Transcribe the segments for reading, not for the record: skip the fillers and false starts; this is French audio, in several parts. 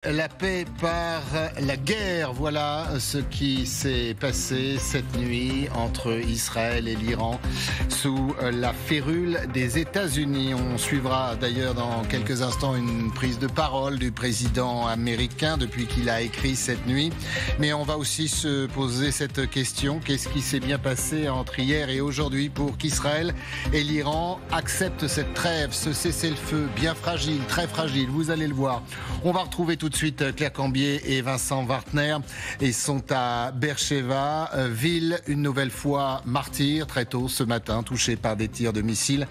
La paix par la guerre, voilà ce qui s'est passé cette nuit entre Israël et l'Iran sous la férule des États-Unis. On suivra d'ailleurs dans quelques instants une prise de parole du président américain depuis qu'il a écrit cette nuit. Mais on va aussi se poser cette question, qu'est-ce qui s'est bien passé entre hier et aujourd'hui pour qu'Israël et l'Iran acceptent cette trêve, ce cessez-le-feu bien fragile, très fragile, vous allez le voir. On va retrouver tout de suite Claire Cambier et Vincent Wartner. Ils sont à Beersheva, ville une nouvelle fois martyre, très tôt ce matin, touchée par des tirs de missiles.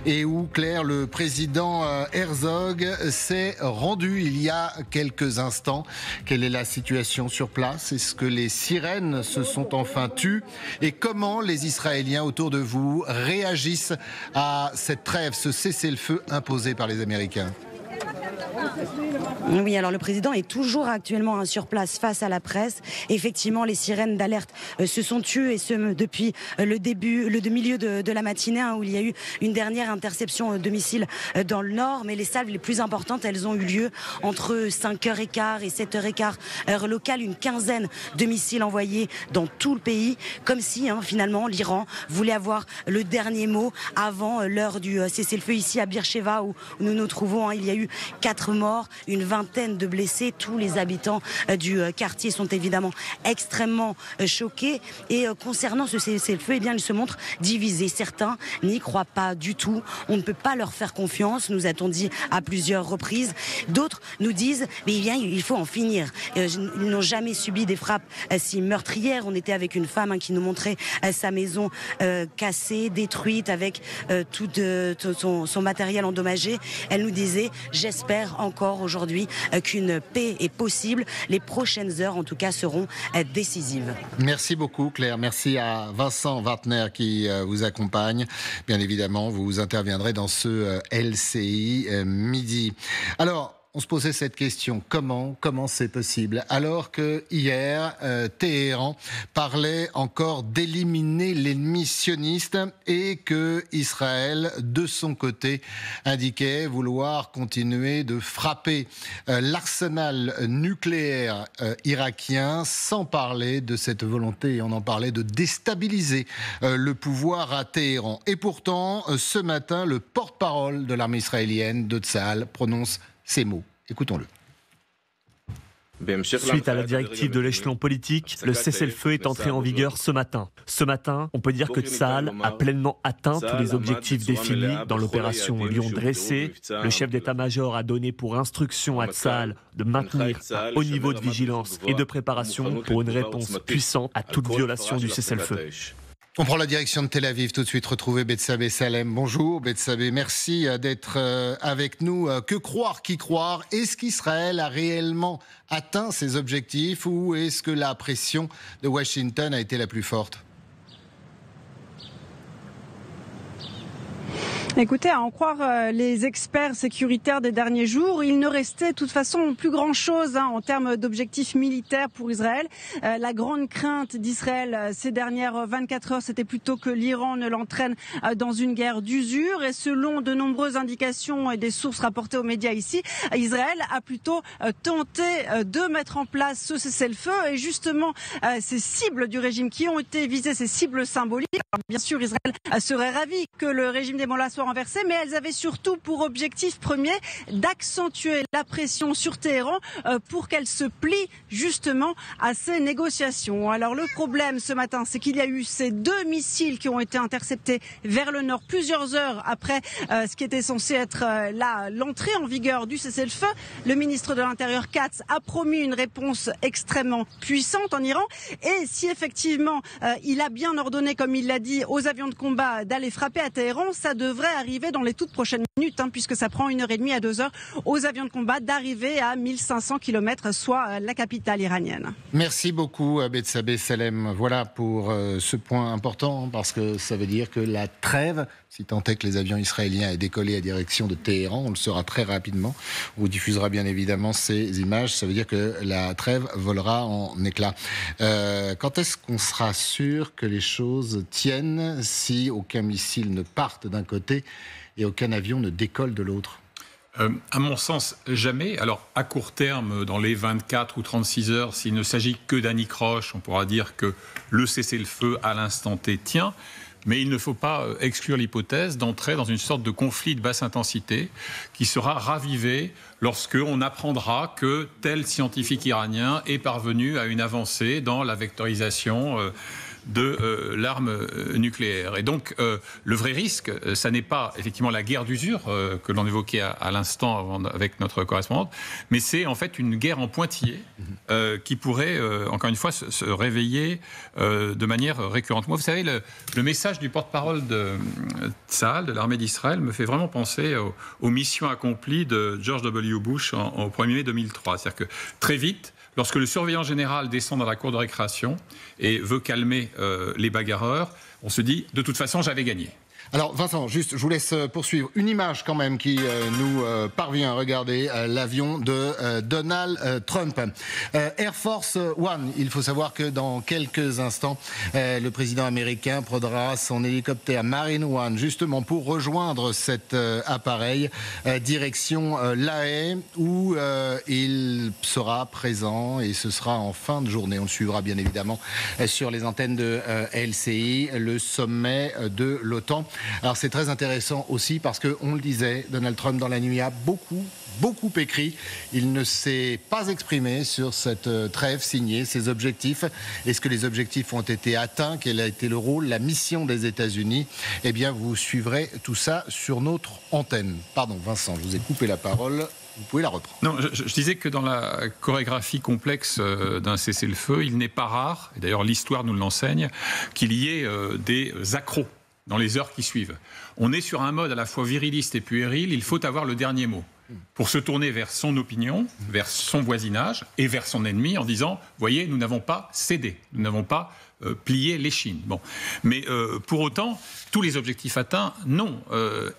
Et où, Claire, le président Herzog s'est rendu il y a quelques instants. Quelle est la situation sur place? Est-ce que les sirènes se sont enfin tues? Et comment les Israéliens autour de vous réagissent à cette trêve, ce cessez-le-feu imposé par les Américains? Oui, alors le président est toujours actuellement sur place face à la presse. Effectivement, les sirènes d'alerte se sont tuées, et ce depuis le milieu de la matinée, où il y a eu une dernière interception de missiles dans le nord. Mais les salves les plus importantes, elles ont eu lieu entre 5h15 et 7h15 heure locale. Une quinzaine de missiles envoyés dans tout le pays, comme si finalement l'Iran voulait avoir le dernier mot avant l'heure du cessez-le-feu ici à Beersheva où nous nous trouvons. Il y a eu 4 morts, une vingtaine de blessés. Tous les habitants du quartier sont évidemment extrêmement choqués. Et concernant ce cessez-le-feu, eh bien, ils se montrent divisés. Certains n'y croient pas du tout. On ne peut pas leur faire confiance, nous a-t-on dit à plusieurs reprises. D'autres nous disent, mais bien, il faut en finir. Ils n'ont jamais subi des frappes si meurtrières. On était avec une femme qui nous montrait sa maison cassée, détruite, avec tout son matériel endommagé. Elle nous disait, j'espère encore aujourd'hui qu'une paix est possible. Les prochaines heures, en tout cas, seront décisives. Merci beaucoup, Claire. Merci à Vincent Wartner qui vous accompagne. Bien évidemment, vous interviendrez dans ce LCI midi. Alors, on se posait cette question, comment c'est possible? Alors que hier, Téhéran parlait encore d'éliminer l'ennemi sioniste et que Israël, de son côté, indiquait vouloir continuer de frapper l'arsenal nucléaire irakien, sans parler de cette volonté, et on en parlait, de déstabiliser le pouvoir à Téhéran. Et pourtant, ce matin, le porte-parole de l'armée israélienne, de Tsahal, prononce ces mots. Écoutons-le. Suite à la directive de l'échelon politique, le cessez-le-feu est entré en vigueur ce matin. Ce matin, on peut dire que Tsahal a pleinement atteint tous les objectifs définis dans l'opération Lion dressé. Le chef d'état-major a donné pour instruction à Tsahal de maintenir un haut niveau de vigilance et de préparation pour une réponse puissante à toute violation du cessez-le-feu. On prend la direction de Tel Aviv, tout de suite retrouver Bethsabée Salem. Bonjour Bethsabée, merci d'être avec nous. Que croire, qui croire? Est-ce qu'Israël a réellement atteint ses objectifs ou est-ce que la pression de Washington a été la plus forte? Écoutez, à en croire les experts sécuritaires des derniers jours, il ne restait de toute façon plus grand-chose en termes d'objectifs militaires pour Israël. La grande crainte d'Israël ces dernières 24 heures, c'était plutôt que l'Iran ne l'entraîne dans une guerre d'usure. Et selon de nombreuses indications et des sources rapportées aux médias ici, Israël a plutôt tenté de mettre en place ce cessez-le-feu. Et justement, ces cibles du régime qui ont été visées, ces cibles symboliques, alors bien sûr, Israël serait ravi que le régime des Mollahs soit renversé, mais elles avaient surtout pour objectif premier d'accentuer la pression sur Téhéran pour qu'elle se plie justement à ces négociations. Alors le problème ce matin, c'est qu'il y a eu ces 2 missiles qui ont été interceptés vers le nord plusieurs heures après ce qui était censé être l'entrée en vigueur du cessez-le-feu. Le ministre de l'Intérieur Katz a promis une réponse extrêmement puissante en Iran, et si effectivement il a bien ordonné, comme il l'a dit, aux avions de combat d'aller frapper à Téhéran, ça devrait arriver dans les toutes prochaines minutes, puisque ça prend 1h30 à 2h aux avions de combat d'arriver à 1500 km, soit la capitale iranienne. Merci beaucoup Bethsabée Salem. Voilà pour ce point important, parce que ça veut dire que la trêve, si tant est que les avions israéliens aient décollé à direction de Téhéran, on le saura très rapidement. On vous diffusera bien évidemment ces images. Ça veut dire que la trêve volera en éclats. Quand est-ce qu'on sera sûr que les choses tiennent si aucun missile ne parte d'un côté et aucun avion ne décolle de l'autre? À mon sens, jamais. Alors, à court terme, dans les 24 ou 36 heures, s'il ne s'agit que d'anicroche, on pourra dire que le cessez-le-feu à l'instant T tient. Mais il ne faut pas exclure l'hypothèse d'entrer dans une sorte de conflit de basse intensité qui sera ravivé lorsqu'on apprendra que tel scientifique iranien est parvenu à une avancée dans la vectorisation de l'arme nucléaire. Et donc, le vrai risque, ça n'est pas effectivement la guerre d'usure que l'on évoquait à l'instant avec notre correspondante, mais c'est en fait une guerre en pointillé qui pourrait, encore une fois, se réveiller de manière récurrente. Moi, vous savez, le message du porte-parole de Tsahal, de l'armée d'Israël, me fait vraiment penser aux missions accomplies de George W. Bush au 1er mai 2003. C'est-à-dire que très vite, lorsque le surveillant général descend dans la cour de récréation et veut calmer les bagarreurs, on se dit, de toute façon, j'avais gagné. Alors Vincent, juste, je vous laisse poursuivre. Une image quand même qui nous parvient. Regardez l'avion de Donald Trump. Air Force One. Il faut savoir que dans quelques instants, le président américain prendra son hélicoptère Marine One justement pour rejoindre cet appareil direction La Haye où il sera présent et ce sera en fin de journée. On le suivra bien évidemment sur les antennes de LCI, le sommet de l'OTAN. Alors c'est très intéressant aussi parce qu'on le disait, Donald Trump dans la nuit a beaucoup écrit. Il ne s'est pas exprimé sur cette trêve signée, ses objectifs. Est-ce que les objectifs ont été atteints? Quel a été le rôle, la mission des États-Unis? Eh bien, vous suivrez tout ça sur notre antenne. Pardon, Vincent, je vous ai coupé la parole. Vous pouvez la reprendre. Non, je disais que dans la chorégraphie complexe d'un cessez-le-feu, il n'est pas rare, et d'ailleurs l'histoire nous l'enseigne, qu'il y ait des accros dans les heures qui suivent. On est sur un mode à la fois viriliste et puéril, il faut avoir le dernier mot pour se tourner vers son opinion, vers son voisinage et vers son ennemi en disant « Voyez, nous n'avons pas cédé, nous n'avons pas plié l'échine. » Bon. Mais pour autant, tous les objectifs atteints, non.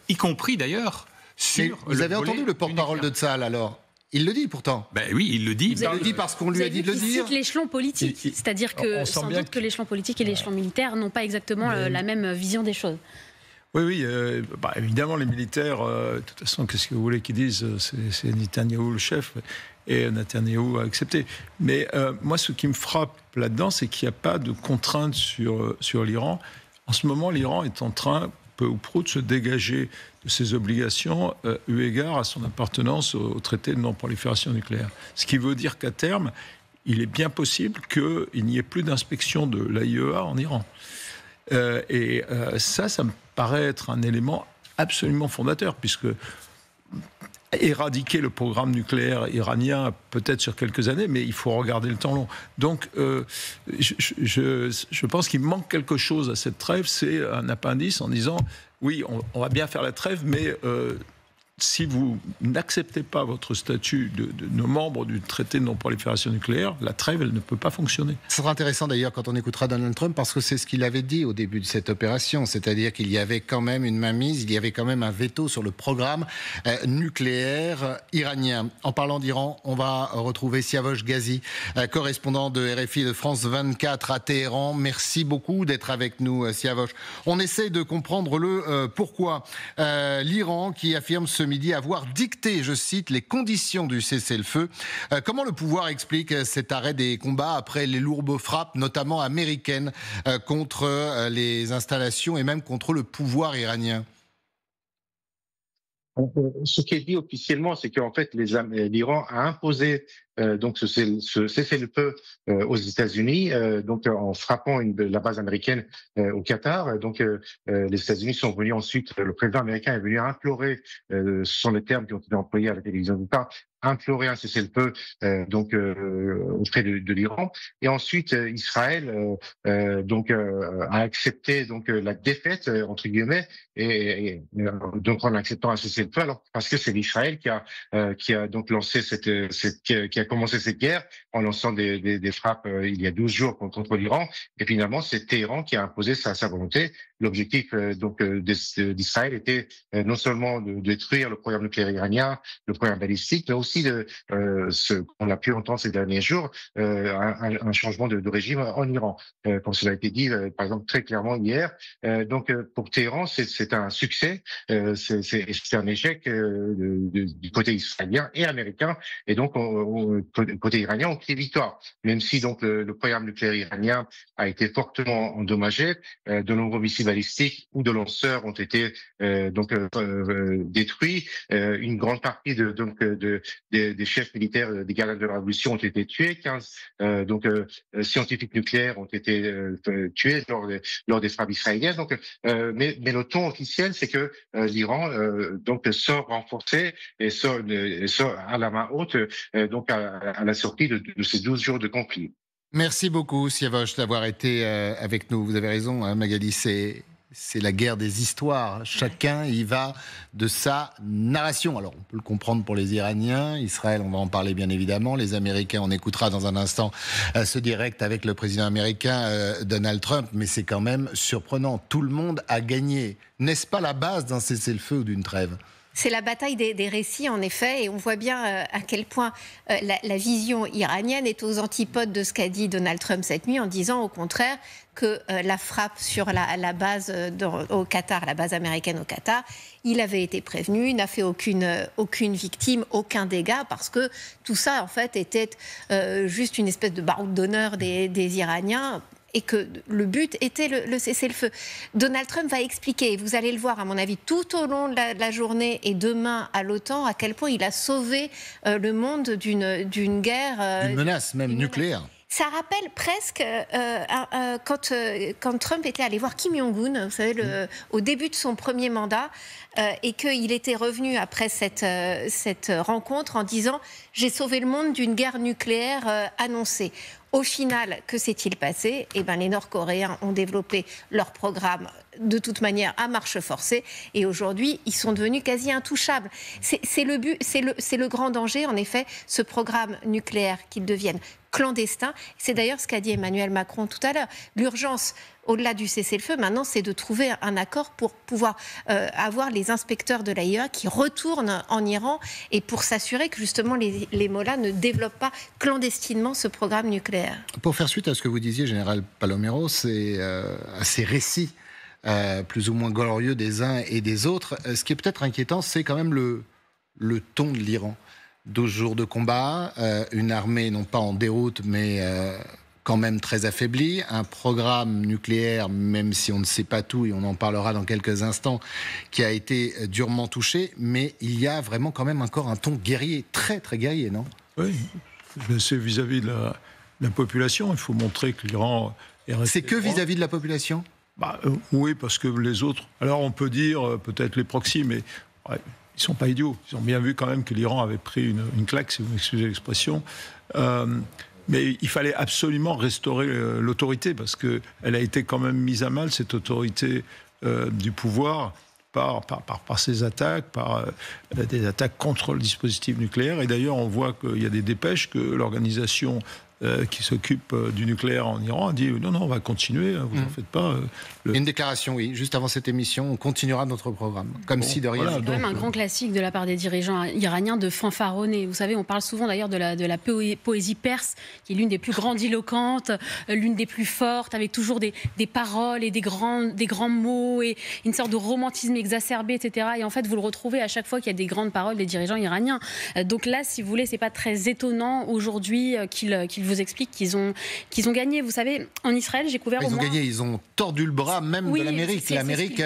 Y compris d'ailleurs sur... Vous avez entendu le porte-parole de Tsahal alors? Il le dit pourtant. Ben oui, il le dit. Il le dit parce qu'on lui a dit de le dire. Il cite l'échelon politique, c'est-à-dire que sans doute que l'échelon politique et l'échelon militaire n'ont pas exactement la même vision des choses. Oui, évidemment, les militaires, de toute façon, qu'est-ce que vous voulez qu'ils disent? C'est Netanyahou le chef, et Netanyahou a accepté. Mais moi, ce qui me frappe là-dedans, c'est qu'il n'y a pas de contrainte sur l'Iran. En ce moment, l'Iran est en train, peu ou prou, de se dégager de ses obligations eu égard à son appartenance au traité de non-prolifération nucléaire. Ce qui veut dire qu'à terme, il est bien possible qu'il n'y ait plus d'inspection de l'AIEA en Iran. Ça me paraît être un élément absolument fondateur, puisque éradiquer le programme nucléaire iranien peut-être sur quelques années, mais il faut regarder le temps long. Donc, je pense qu'il manque quelque chose à cette trêve, c'est un appendice en disant oui, on va bien faire la trêve, mais si vous n'acceptez pas votre statut de nos membres du traité de non-prolifération nucléaire, la trêve, elle ne peut pas fonctionner. Ce sera intéressant d'ailleurs quand on écoutera Donald Trump, parce que c'est ce qu'il avait dit au début de cette opération, c'est-à-dire qu'il y avait quand même une mainmise, il y avait quand même un veto sur le programme nucléaire iranien. En parlant d'Iran, on va retrouver Siavosh Ghazi, correspondant de RFI de France 24 à Téhéran. Merci beaucoup d'être avec nous, Siavosh. On essaie de comprendre le pourquoi. L'Iran qui affirme ce midi avoir dicté, je cite, les conditions du cessez-le-feu. Comment le pouvoir explique cet arrêt des combats après les lourdes frappes, notamment américaines, contre les installations et même contre le pouvoir iranien? Ce qui est dit officiellement, c'est qu'en fait, l'Iran a imposé donc ce cessez-le-feu aux États-Unis, donc en frappant la base américaine au Qatar. Donc les États-Unis sont venus ensuite, le président américain est venu implorer, ce sont les termes qui ont été employés à la télévision d'État, implorer un cessez-le-feu auprès de l'Iran. Et ensuite, Israël a accepté la défaite entre guillemets et donc en acceptant un cessez-le-feu, alors parce que c'est l'Israël qui a donc lancé qui a commencé cette guerre en lançant des frappes il y a 12 jours contre l'Iran. Et finalement, c'est Téhéran qui a imposé sa volonté. L'objectif d'Israël était non seulement de détruire le programme nucléaire iranien, le programme balistique, mais aussi aussi ce qu'on a pu entendre ces derniers jours, un changement de régime en Iran, comme cela a été dit, par exemple, très clairement hier. Donc, pour Téhéran, c'est un succès, c'est un échec du côté israélien et américain, et donc, côté iranien, on crie victoire. Même si donc le programme nucléaire iranien a été fortement endommagé, de nombreux missiles balistiques ou de lanceurs ont été détruits. Une grande partie des chefs militaires des gardes de la révolution ont été tués. 15 scientifiques nucléaires ont été tués lors des frappes israéliennes. Donc, mais le ton officiel, c'est que l'Iran sort renforcé et sort à la main haute à la sortie de ces 12 jours de conflit. Merci beaucoup, Siavosh, d'avoir été avec nous. Vous avez raison, hein, Magali, c'est la guerre des histoires. Chacun y va de sa narration. Alors, on peut le comprendre pour les Iraniens. Israël, on va en parler bien évidemment. Les Américains, on écoutera dans un instant ce direct avec le président américain Donald Trump. Mais c'est quand même surprenant. Tout le monde a gagné. N'est-ce pas la base d'un cessez-le-feu ou d'une trêve ? C'est la bataille des récits, en effet, et on voit bien à quel point la vision iranienne est aux antipodes de ce qu'a dit Donald Trump cette nuit, en disant au contraire que la frappe sur la base au Qatar, la base américaine au Qatar, il avait été prévenu, n'a fait aucune victime, aucun dégât, parce que tout ça, en fait, était juste une espèce de baroud d'honneur des Iraniens, et que le but était le cessez-le-feu. Donald Trump va expliquer, et vous allez le voir à mon avis tout au long de la journée et demain à l'OTAN, à quel point il a sauvé le monde d'une guerre... D'une menace même nucléaire. Ça rappelle presque quand Trump était allé voir Kim Jong-un, vous savez, au début de son premier mandat, et qu'il était revenu après cette rencontre en disant « J'ai sauvé le monde d'une guerre nucléaire annoncée ». Au final, que s'est-il passé ? Eh bien, les Nord-Coréens ont développé leur programme de toute manière à marche forcée, et aujourd'hui, ils sont devenus quasi intouchables. C'est le grand danger, en effet, ce programme nucléaire, qu'il devienne clandestin. C'est d'ailleurs ce qu'a dit Emmanuel Macron tout à l'heure. L'urgence, au-delà du cessez-le-feu, maintenant, c'est de trouver un accord pour pouvoir avoir les inspecteurs de l'AIEA qui retournent en Iran, et pour s'assurer que justement les Mollahs ne développent pas clandestinement ce programme nucléaire. Pour faire suite à ce que vous disiez, Général Palomero, c'est à ces récits plus ou moins glorieux des uns et des autres. Ce qui est peut-être inquiétant, c'est quand même le ton de l'Iran. 12 jours de combat, une armée non pas en déroute, mais quand même très affaiblie, un programme nucléaire, même si on ne sait pas tout, et on en parlera dans quelques instants, qui a été durement touché, mais il y a vraiment quand même encore un ton guerrier, très très guerrier, non ? Oui, c'est vis-à-vis de la population, il faut montrer que l'Iran est resté... C'est que vis-à-vis de la population ? Oui, parce que les autres... Alors on peut dire peut-être les proxys, mais... Ouais, ils ne sont pas idiots. Ils ont bien vu quand même que l'Iran avait pris une claque, si vous m'excusez l'expression. Mais il fallait absolument restaurer l'autorité, parce qu'elle a été quand même mise à mal, cette autorité du pouvoir, par ces attaques, par des attaques contre le dispositif nucléaire. Et d'ailleurs, on voit qu'il y a des dépêches que l'organisation qui s'occupe du nucléaire en Iran a dit non, on va continuer, vous n'en faites pas. Une déclaration, oui, juste avant cette émission, on continuera notre programme, comme si de rien. C'est quand même un grand classique de la part des dirigeants iraniens de fanfaronner. Vous savez, on parle souvent d'ailleurs de la poésie perse, qui est l'une des plus grandiloquentes, l'une des plus fortes, avec toujours des paroles et des grands mots et une sorte de romantisme exacerbé, etc. Et en fait, vous le retrouvez à chaque fois qu'il y a des grandes paroles des dirigeants iraniens. Donc là, si vous voulez, c'est pas très étonnant aujourd'hui qu'ils vous expliquent qu'ils ont gagné. Vous savez, en Israël, j'ai couvert au moins... Ils ont gagné, ils ont tordu le bras même de l'Amérique. L'Amérique,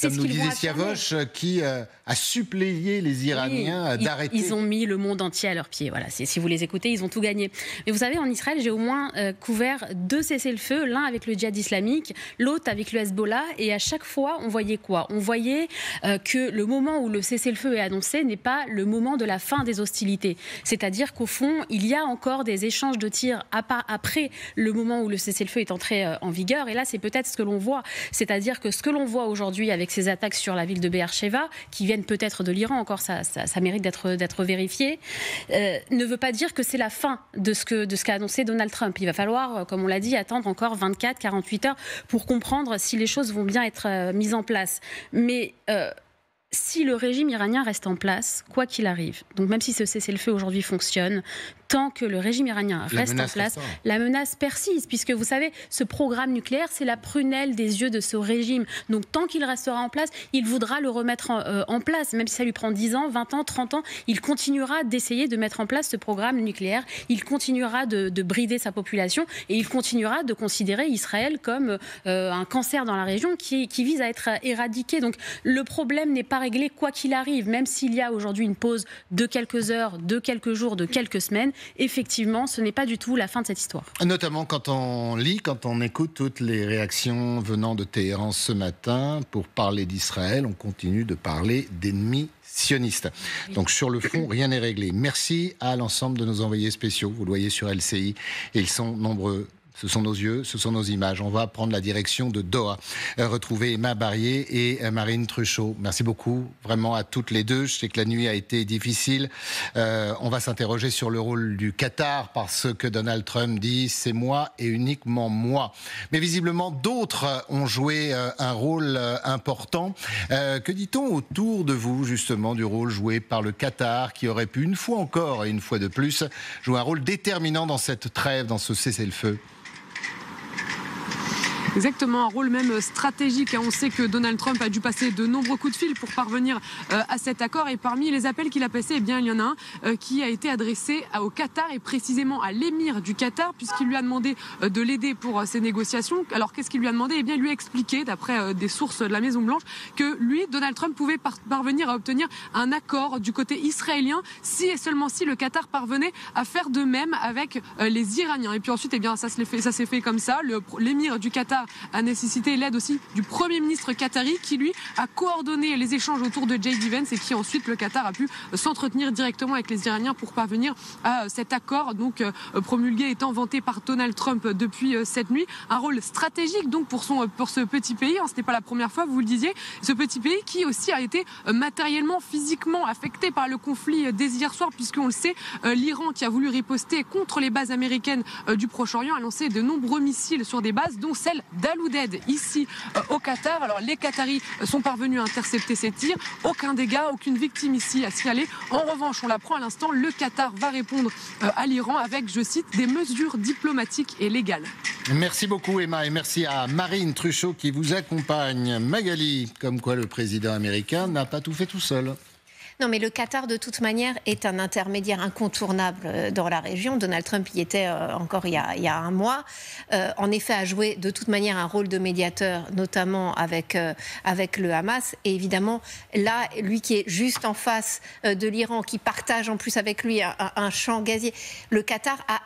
comme nous disait Siavosh, qui a suppléé les Iraniens d'arrêter. Ils ont mis le monde entier à leurs pieds. Voilà, si vous les écoutez, ils ont tout gagné. Mais vous savez, en Israël, j'ai au moins couvert 2 cessez-le-feu, l'un avec le djihad islamique, l'autre avec le Hezbollah. Et à chaque fois, on voyait quoi ? On voyait que le moment où le cessez-le-feu est annoncé n'est pas le moment de la fin des hostilités. C'est-à-dire qu'au fond, il y a encore des échanges de tirs après le moment où le cessez-le-feu est entré en vigueur. Et là, c'est peut-être ce que l'on voit. C'est-à-dire que ce que l'on voit aujourd'hui avec ces attaques sur la ville de Be'er-Sheva, qui viennent peut-être de l'Iran, encore ça mérite d'être vérifié, ne veut pas dire que c'est la fin de ce qu'a annoncé Donald Trump. Il va falloir, comme on l'a dit, attendre encore 24-48 heures pour comprendre si les choses vont bien être mises en place. Mais si le régime iranien reste en place, quoi qu'il arrive, donc même si ce cessez-le-feu aujourd'hui fonctionne, tant que le régime iranien reste en place, la menace persiste, puisque vous savez, ce programme nucléaire, c'est la prunelle des yeux de ce régime. Donc tant qu'il restera en place, il voudra le remettre en place, même si ça lui prend 10 ans, 20 ans, 30 ans, il continuera d'essayer de mettre en place ce programme nucléaire, il continuera de brider sa population et il continuera de considérer Israël comme un cancer dans la région qui vise à être éradiqué. Donc le problème n'est pas réglé quoi qu'il arrive, même s'il y a aujourd'hui une pause de quelques heures, de quelques jours, de quelques semaines. Effectivement, ce n'est pas du tout la fin de cette histoire. Notamment quand on lit, quand on écoute toutes les réactions venant de Téhéran ce matin pour parler d'Israël, on continue de parler d'ennemis sionistes. Donc sur le fond, rien n'est réglé. Merci à l'ensemble de nos envoyés spéciaux. Vous le voyez sur LCI, et ils sont nombreux. Ce sont nos yeux, ce sont nos images. On va prendre la direction de Doha. Retrouver Emma Barrier et Marine Truchot. Merci beaucoup vraiment à toutes les deux. Je sais que la nuit a été difficile. On va s'interroger sur le rôle du Qatar parce que Donald Trump dit « c'est moi et uniquement moi ». Mais visiblement, d'autres ont joué un rôle important. Que dit-on autour de vous, justement, du rôle joué par le Qatar qui aurait pu, une fois encore et une fois de plus, jouer un rôle déterminant dans cette trêve, dans ce cessez-le-feu ? Exactement, un rôle même stratégique. On sait que Donald Trump a dû passer de nombreux coups de fil pour parvenir à cet accord. Et parmi les appels qu'il a passés, eh bien, il y en a un qui a été adressé au Qatar et précisément à l'émir du Qatar, puisqu'il lui a demandé de l'aider pour ces négociations. Alors qu'est-ce qu'il lui a demandé ? Eh bien, il lui a expliqué, d'après des sources de la Maison-Blanche, que lui, Donald Trump, pouvait parvenir à obtenir un accord du côté israélien si et seulement si le Qatar parvenait à faire de même avec les Iraniens. Et puis ensuite, eh bien, ça s'est fait comme ça. L'émir du Qatar a nécessité l'aide aussi du Premier ministre qatari qui, lui, a coordonné les échanges autour de J.D. Vance et qui, ensuite, le Qatar a pu s'entretenir directement avec les Iraniens pour parvenir à cet accord, donc promulgué étant vanté par Donald Trump depuis cette nuit. Un rôle stratégique, donc, pour ce petit pays. Ce n'est pas la première fois, vous le disiez. Ce petit pays qui aussi a été matériellement, physiquement affecté par le conflit dès hier soir, puisqu'on le sait, l'Iran qui a voulu riposter contre les bases américaines du Proche-Orient a lancé de nombreux missiles sur des bases, dont celle d'Al-Udeid, ici au Qatar. Alors les Qataris sont parvenus à intercepter ces tirs. Aucun dégât, aucune victime ici à signaler. En revanche, on l'apprend à l'instant, le Qatar va répondre à l'Iran avec, je cite, des mesures diplomatiques et légales. Merci beaucoup Emma et merci à Marine Truchot qui vous accompagne. Magali, comme quoi le président américain n'a pas tout fait tout seul. Non, mais le Qatar, de toute manière, est un intermédiaire incontournable dans la région. Donald Trump y était encore il y a un mois. En effet, a joué de toute manière un rôle de médiateur, notamment avec le Hamas. Et évidemment, là, lui qui est juste en face de l'Iran, qui partage en plus avec lui un champ gazier, le Qatar a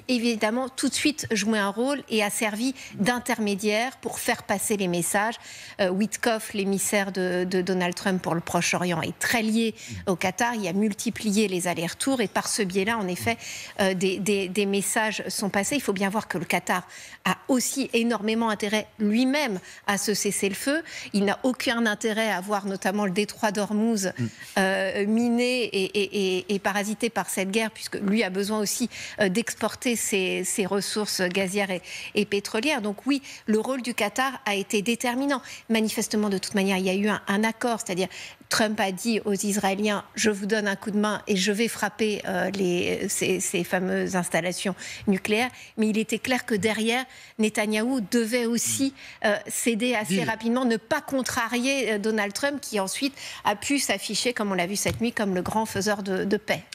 évidemment tout de suite joué un rôle et a servi d'intermédiaire pour faire passer les messages. Witkoff, l'émissaire de Donald Trump pour le Proche-Orient, est très lié au Qatar. Il a multiplié les allers-retours et par ce biais-là, en effet, des messages sont passés. Il faut bien voir que le Qatar a aussi énormément intérêt lui-même à ce cessez-le-feu. Il n'a aucun intérêt à voir notamment le détroit d'Ormuz miné et parasité par cette guerre, puisque lui a besoin aussi d'exporter ses ressources gazières et pétrolières. Donc oui, le rôle du Qatar a été déterminant. Manifestement, de toute manière, il y a eu un accord, c'est-à-dire Trump a dit aux Israéliens « je vous donne un coup de main et je vais frapper ces fameuses installations nucléaires ». Mais il était clair que derrière, Netanyahou devait aussi céder assez rapidement, ne pas contrarier Donald Trump qui ensuite a pu s'afficher, comme on l'a vu cette nuit, comme le grand faiseur de paix.